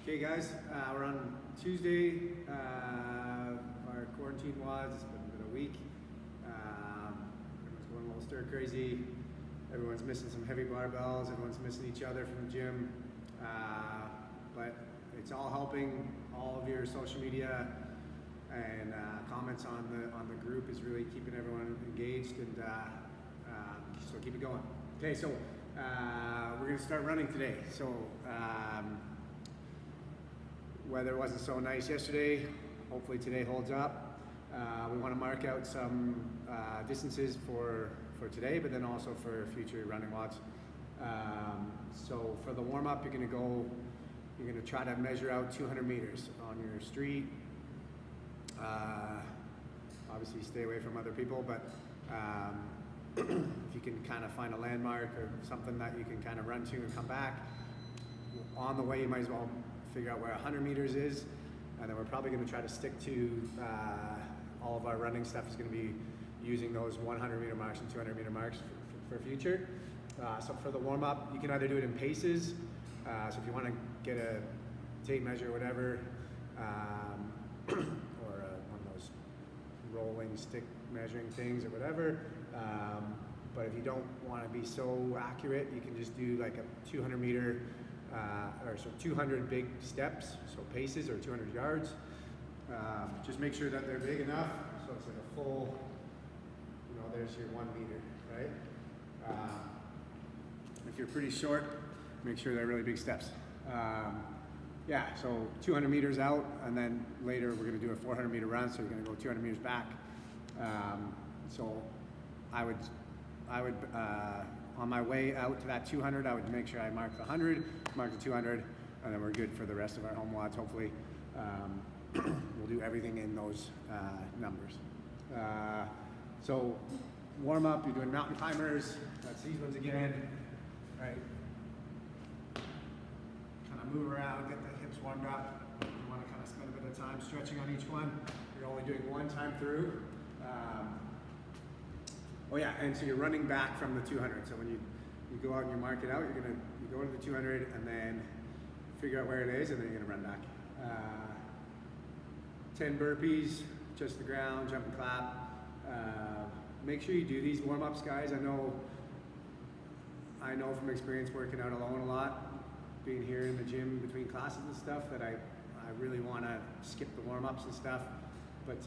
Okay guys, we're on Tuesday, our QuarantineWod. It's been a week. Everyone's going a little stir crazy. Everyone's missing some heavy barbells. Everyone's missing each other from the gym. But it's all helping. All of your social media and comments on the group is really keeping everyone engaged, and so keep it going. Okay, so we're gonna start running today. So weather wasn't so nice yesterday. Hopefully today holds up. We want to mark out some distances for today, but then also for future running WODs. So for the warm up, you're gonna try to measure out 200 meters on your street. Obviously stay away from other people, but if you can kind of find a landmark or something that you can kind of run to and come back, on the way you might as well figure out where 100 meters is, and then we're probably going to try to stick to all of our running stuff is going to be using those 100 meter marks and 200 meter marks for future. So for the warm up, you can either do it in paces, so if you want to get a tape measure or whatever, or one of those rolling stick measuring things or whatever. But if you don't want to be so accurate, you can just do like a 200 meter, or so 200 big steps, so paces, or 200 yards. Just make sure that they're big enough, so it's like a full, there's your 1 meter, right? If you're pretty short, make sure they're really big steps. Yeah, so 200 meters out, and then later we're going to do a 400 meter run, so you're going to go 200 meters back. So I would on my way out to that 200, I would make sure I mark the 100, mark the 200, and then we're good for the rest of our home WODs, hopefully. We'll do everything in those numbers. So warm up, you're doing mountain climbers. That's these ones again, right? Kind of move around, get the hips warmed up. You want to kind of spend a bit of time stretching on each one. You're only doing one time through. Oh yeah, and so you're running back from the 200. So when you go out and you mark it out, you go to the 200 and then figure out where it is, and then you're gonna run back. 10 burpees, just the ground, jump and clap. Make sure you do these warm-ups, guys. I know from experience working out alone a lot, being here in the gym between classes and stuff, that I really want to skip the warm-ups and stuff. But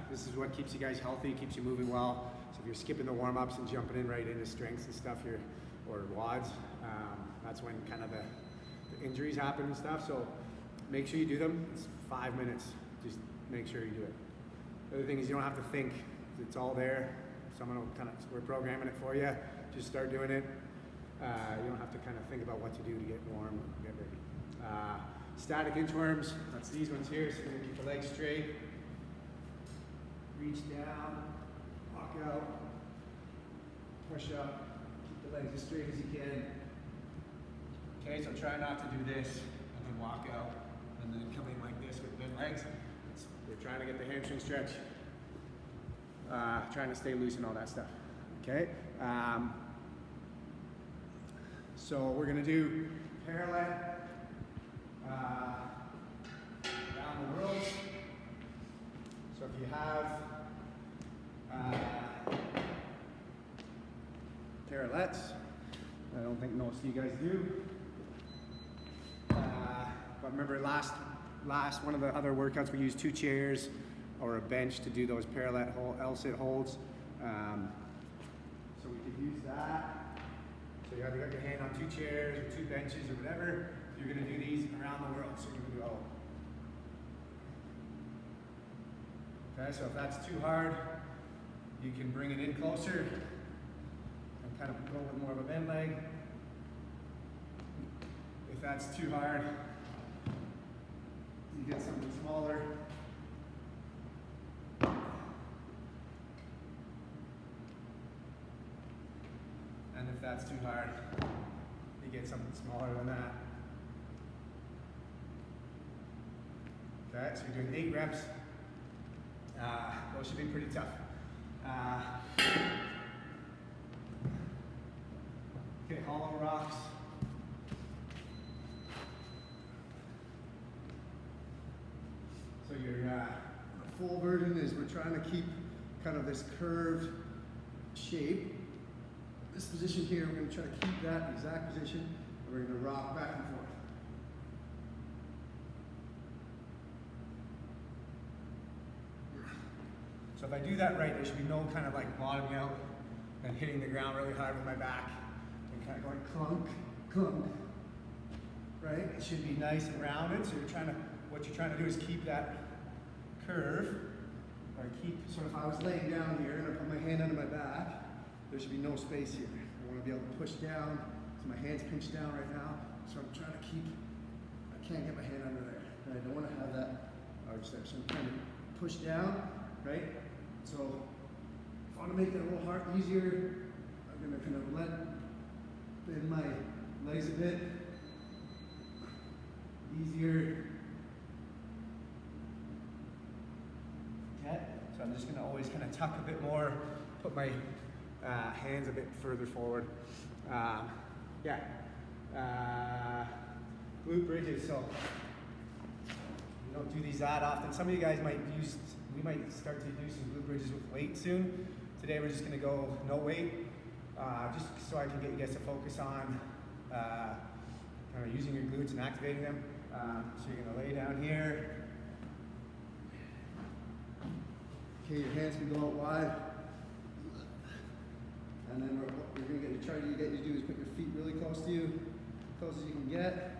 this is what keeps you guys healthy, keeps you moving well. So if you're skipping the warm-ups and jumping in right into strengths and stuff, or WODs, that's when kind of the injuries happen and stuff. So make sure you do them. It's 5 minutes. Just make sure you do it. The other thing is you don't have to think. It's all there. Someone will we're programming it for you. Just start doing it. You don't have to kind of think about what to do to get warm or get ready. Static inchworms, that's these ones here. So you're gonna keep the legs straight. Reach down, walk out, push up, keep the legs as straight as you can. Okay, so try not to do this and then walk out and then come in like this with bent legs. We're trying to get the hamstring stretch, trying to stay loose and all that stuff. Okay, so we're gonna do parallel around the world. So if you have parallettes, I don't think most of you guys do. But remember last one of the other workouts we used 2 chairs or a bench to do those parallel L-sit holds. So we could use that. So you either got your hand on 2 chairs or 2 benches or whatever. You're going to do these around the world. So you're going to go. Okay, so if that's too hard, you can bring it in closer and kind of go with more of a bend leg. If that's too hard, you get something smaller. And if that's too hard, you get something smaller than that. Okay, so you're doing 8 reps. Those should be pretty tough. Okay, hollow rocks. full version is we're trying to keep kind of this curved shape. This position here, we're going to try to keep that exact position, and we're going to rock back and forth. So if I do that right, there should be no kind of like bottoming out and hitting the ground really hard with my back and kind of going clunk, clunk, right? It should be nice and rounded. So what you're trying to do is keep that curve, or so if I was laying down here and I put my hand under my back, there should be no space here. I want to be able to push down, so my hand's pinched down right now, so I'm trying to I can't get my hand under there. And I don't want to have that arch there, so I'm trying to push down, right? So if I want to make it a little easier, I'm going to kind of bend my legs a bit. Easier. Okay, so I'm just going to always kind of tuck a bit more, put my hands a bit further forward. Glute bridges, so we don't do these that often. Some of you guys we might start to do some glute bridges with weight soon. Today we're just going to go no weight, just so I can get you guys to focus on kind of using your glutes and activating them. So you're going to lay down here. Okay, your hands can go out wide. And then what we're going to try to get you to do is put your feet really close to you, close as you can get.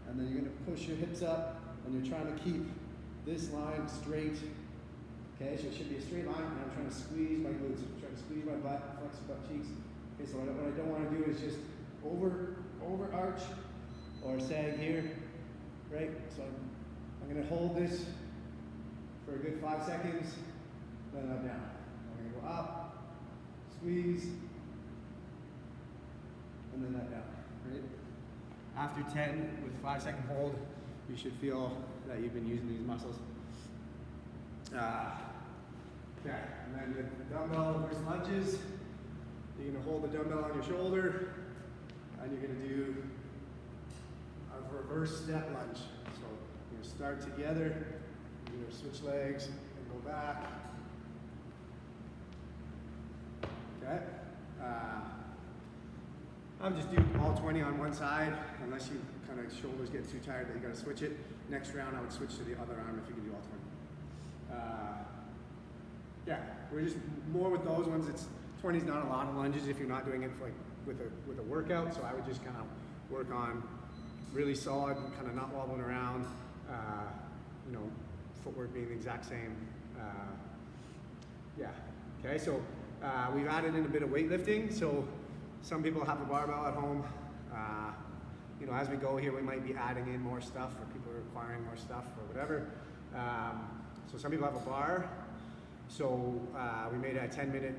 And then you're going to push your hips up, and you're trying to keep this line straight. Okay, so it should be a straight line, and I'm trying to squeeze my glutes. I'm trying to squeeze my butt, flex the butt cheeks. Okay, so what I don't want to do is just over arch or sag here, right? So I'm going to hold this for a good 5 seconds, then up down. I'm going to go up, squeeze, and then that down, right? After 10 with 5-second hold, you should feel that you've been using these muscles. Okay, and then the dumbbell versus lunges. You're going to hold the dumbbell on your shoulder, and you're going to do a reverse step lunge. So you're going to start together, you're going to switch legs and go back. Okay. I'll just do all 20 on one side, unless you kind of shoulders get too tired that you got to switch it. Next round, I would switch to the other arm if you can do all 20. We're just more with those ones. 20 is not a lot of lunges if you're not doing it for with a workout. So I would just kind of work on really solid, kind of not wobbling around. Footwork being the exact same. Okay, so we've added in a bit of weightlifting. So some people have a barbell at home. As we go here, we might be adding in more stuff, or people are requiring more stuff, or whatever. So some people have a bar. So we made a 10-minute,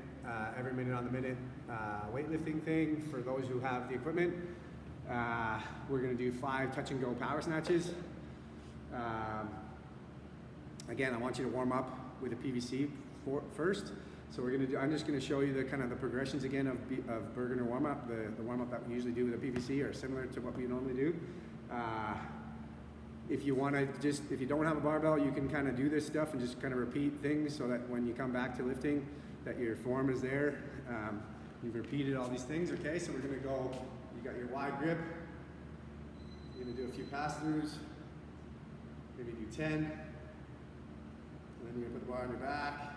every minute on the minute weightlifting thing for those who have the equipment. We're going to do 5 touch-and-go power snatches. Again, I want you to warm up with a PVC first. So I'm just going to show you the kind of the progressions again of beginner warm-up. The warm-up that we usually do with a PVC are similar to what we normally do. If you don't have a barbell, you can kind of do this stuff and just kind of repeat things so that when you come back to lifting, that your form is there. You've repeated all these things, okay? So we're going to go, you got your wide grip. You're going to do a few pass-throughs. Maybe do 10. And then you're going to put the bar on your back.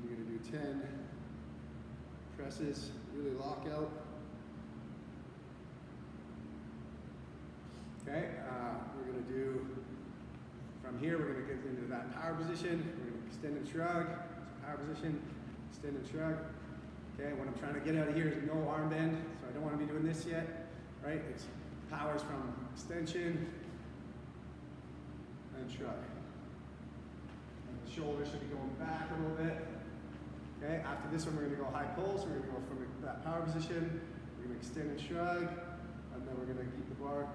You're going to do 10 presses, really lock out. Okay, we're going to do, from here we're going to get into that power position. We're going to extend and shrug. So power position, extend and shrug. Okay, what I'm trying to get out of here is no arm bend, so I don't want to be doing this yet, right? It's powers from extension and shrug. And the shoulder should be going back a little bit. Okay, after this one we're going to go high pull, so we're going to go from that power position, we're going to extend and shrug, and then we're going to keep the bar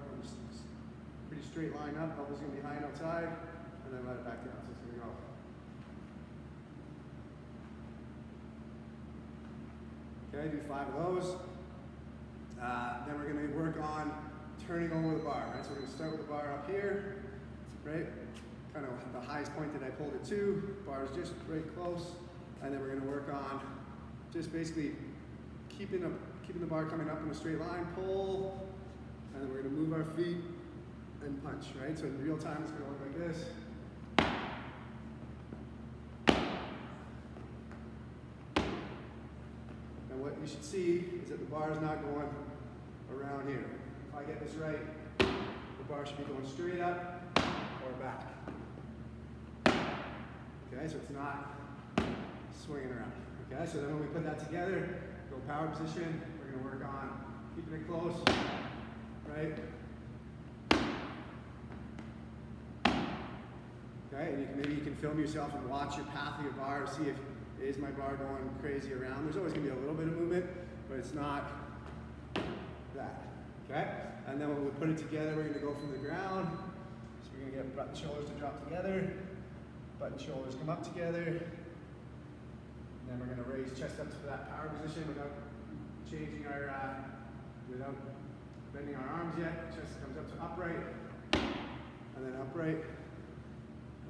pretty straight line up, elbows going to be high and outside, and then let it back down, so it's going to go. Okay, do 5 of those. Then we're going to work on turning over the bar, right? So we're going to start with the bar up here, right? kind of the highest point that I pulled it to. Bar is just right close, and then we're going to work on just basically keeping the bar coming up in a straight line, pull, and then we're going to move our feet and punch, right? So in real time, it's going to look like this. And what you should see is that the bar is not going around here. If I get this right, the bar should be going straight up or back. Okay, so it's not swinging around. Okay, so then when we put that together, go power position, we're going to work on keeping it close, right? Okay, and maybe you can film yourself and watch your path of your bar, see if is my bar going crazy around. There's always going to be a little bit of movement, but it's not that. Okay, and then when we put it together, we're going to go from the ground. So we're going to get butt and shoulders to drop together, butt and shoulders come up together. And then we're going to raise chest up to that power position without changing our, without bending our arms yet. Chest comes up to upright, and then upright,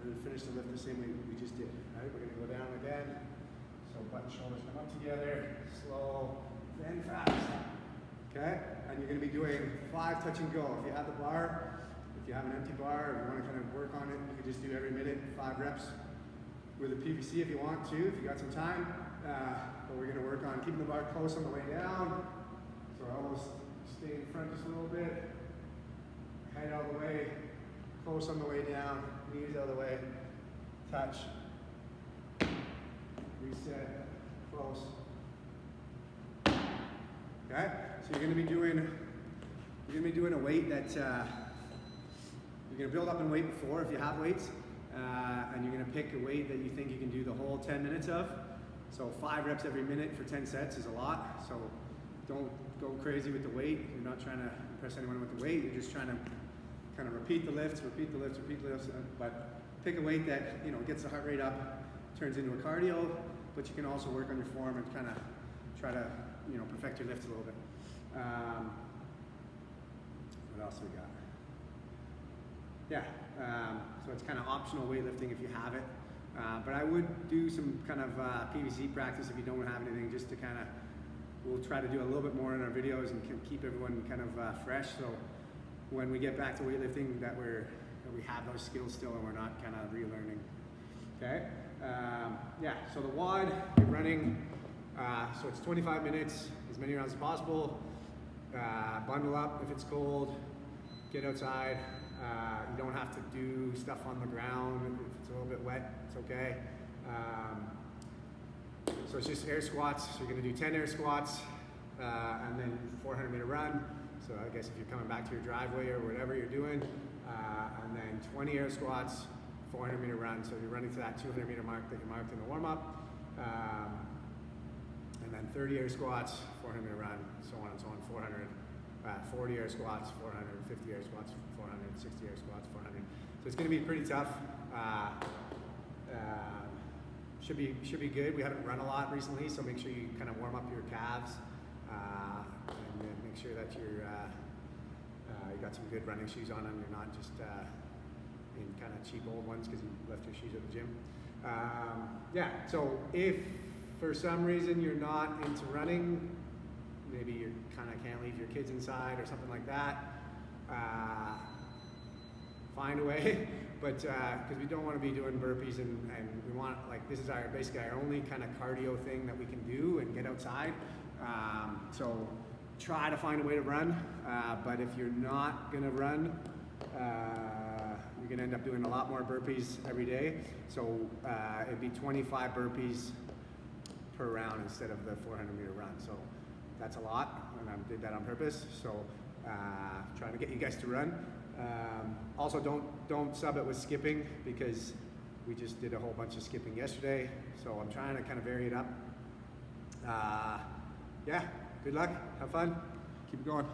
and then finish the lift the same way we just did. Right? We're going to go down again. So butt and shoulders come up together, slow, then fast. Okay? And you're going to be doing 5 touch and go. If you have the bar, if you have an empty bar, or you want to kind of work on it, you can just do every minute 5 reps. With a PVC if you want to, if you got some time. But we're going to work on keeping the bar close on the way down. So almost stay in front just a little bit. Head out of the way, close on the way down, knees out of the way, touch, reset, close. Okay? So you're going to be doing a weight that you're going to build up in weight before if you have weights. And you're going to pick a weight that you think you can do the whole 10 minutes of. So 5 reps every minute for 10 sets is a lot. So don't go crazy with the weight. You're not trying to impress anyone with the weight. You're just trying to kind of repeat the lifts, but pick a weight that, you know, gets the heart rate up, turns into a cardio, but you can also work on your form and kind of try to, you know, perfect your lifts a little bit. What else we got? Yeah, so it's kind of optional weightlifting if you have it. But I would do some kind of PVC practice if you don't have anything, just to kind of, we'll try to do a little bit more in our videos and keep everyone kind of fresh. So when we get back to weightlifting, that we have those skills still and we're not kind of relearning. Okay, yeah, so the WOD, you're running, so it's 25 minutes, as many rounds as possible. Bundle up if it's cold, get outside. You don't have to do stuff on the ground. If it's a little bit wet, it's okay. So it's just air squats. So you're going to do 10 air squats and then 400-meter run. So I guess if you're coming back to your driveway or whatever you're doing, and then 20 air squats, 400-meter run. So you're running to that 200-meter mark that you marked in the warm-up. And then 30 air squats, 400-meter run, so on and so on, 400. 40 air squats, 400, 50 air squats, 400, 60 air squats, 400. So it's going to be pretty tough. Should be good. We haven't run a lot recently, so make sure you kind of warm up your calves, and then make sure that you got some good running shoes on, and you're not just in kind of cheap old ones because you left your shoes at the gym. Yeah. So if for some reason you're not into running, maybe you kind of can't leave your kids inside or something like that, find a way, but because we don't want to be doing burpees and we want, like, this is basically our only kind of cardio thing that we can do and get outside. So try to find a way to run, but if you're not going to run, you're going to end up doing a lot more burpees every day. So it'd be 25 burpees per round instead of the 400-meter run. So that's a lot, and I did that on purpose. So trying to get you guys to run. Also, don't sub it with skipping, because we just did a whole bunch of skipping yesterday. So I'm trying to kind of vary it up. Yeah, good luck, have fun, keep it going.